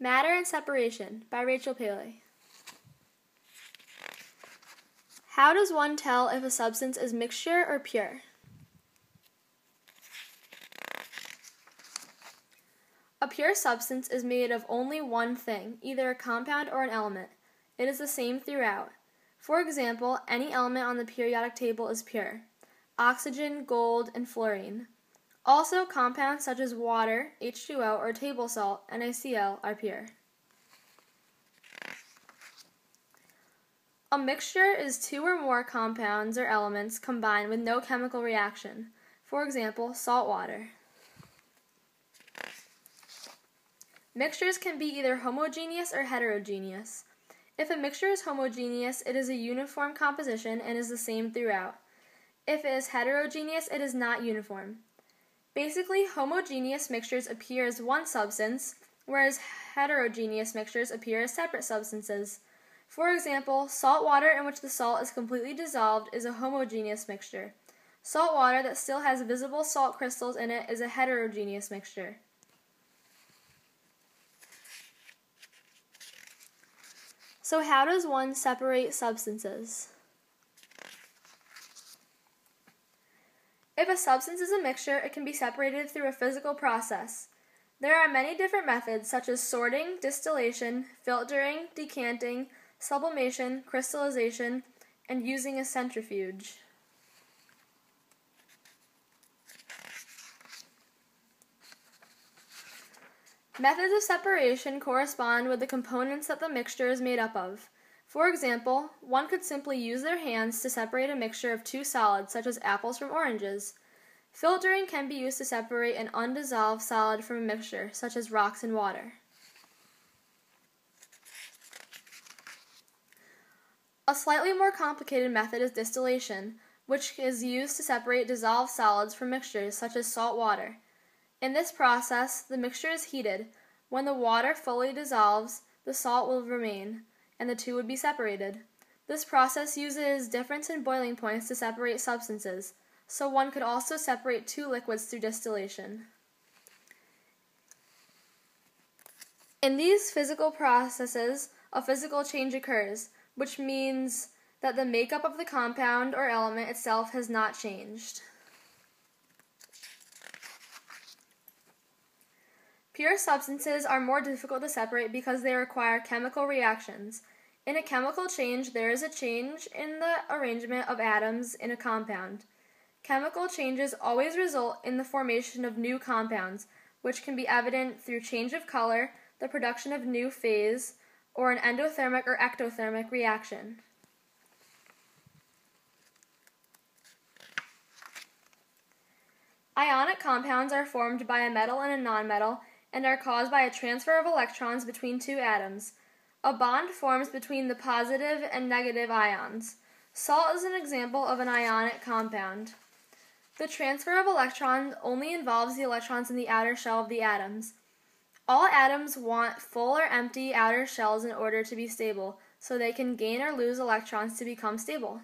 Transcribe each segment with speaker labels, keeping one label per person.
Speaker 1: Matter and Separation by Rachel Paley. How does one tell if a substance is mixture or pure? A pure substance is made of only one thing, either a compound or an element. It is the same throughout. For example, any element on the periodic table is pure: oxygen, gold, and fluorine. Also, compounds such as water, H2O, or table salt, NaCl, are pure. A mixture is two or more compounds or elements combined with no chemical reaction. For example, salt water. Mixtures can be either homogeneous or heterogeneous. If a mixture is homogeneous, it is a uniform composition and is the same throughout. If it is heterogeneous, it is not uniform. Basically, homogeneous mixtures appear as one substance, whereas heterogeneous mixtures appear as separate substances. For example, salt water in which the salt is completely dissolved is a homogeneous mixture. Salt water that still has visible salt crystals in it is a heterogeneous mixture. So how does one separate substances? If a substance is a mixture, it can be separated through a physical process. There are many different methods such as sorting, distillation, filtering, decanting, sublimation, crystallization, and using a centrifuge. Methods of separation correspond with the components that the mixture is made up of. For example, one could simply use their hands to separate a mixture of two solids, such as apples from oranges. Filtering can be used to separate an undissolved solid from a mixture, such as rocks and water. A slightly more complicated method is distillation, which is used to separate dissolved solids from mixtures, such as salt water. In this process, the mixture is heated. When the water fully dissolves, the salt will remain, and the two would be separated. This process uses difference in boiling points to separate substances, so one could also separate two liquids through distillation. In these physical processes, a physical change occurs, which means that the makeup of the compound or element itself has not changed. Pure substances are more difficult to separate because they require chemical reactions. In a chemical change, there is a change in the arrangement of atoms in a compound. Chemical changes always result in the formation of new compounds, which can be evident through change of color, the production of new phase, or an endothermic or ectothermic reaction. Ionic compounds are formed by a metal and a nonmetal and are caused by a transfer of electrons between two atoms. A bond forms between the positive and negative ions. Salt is an example of an ionic compound. The transfer of electrons only involves the electrons in the outer shell of the atoms. All atoms want full or empty outer shells in order to be stable, so they can gain or lose electrons to become stable.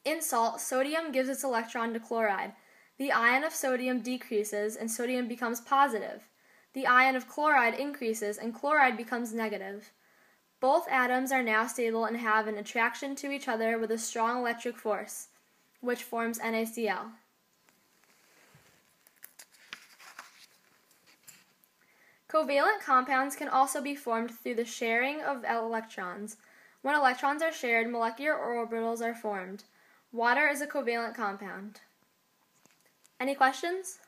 Speaker 1: In salt, sodium gives its electron to chloride. The ion of sodium decreases and sodium becomes positive. The ion of chloride increases and chloride becomes negative. Both atoms are now stable and have an attraction to each other with a strong electric force, which forms NaCl. Covalent compounds can also be formed through the sharing of electrons. When electrons are shared, molecular orbitals are formed. Water is a covalent compound. Any questions?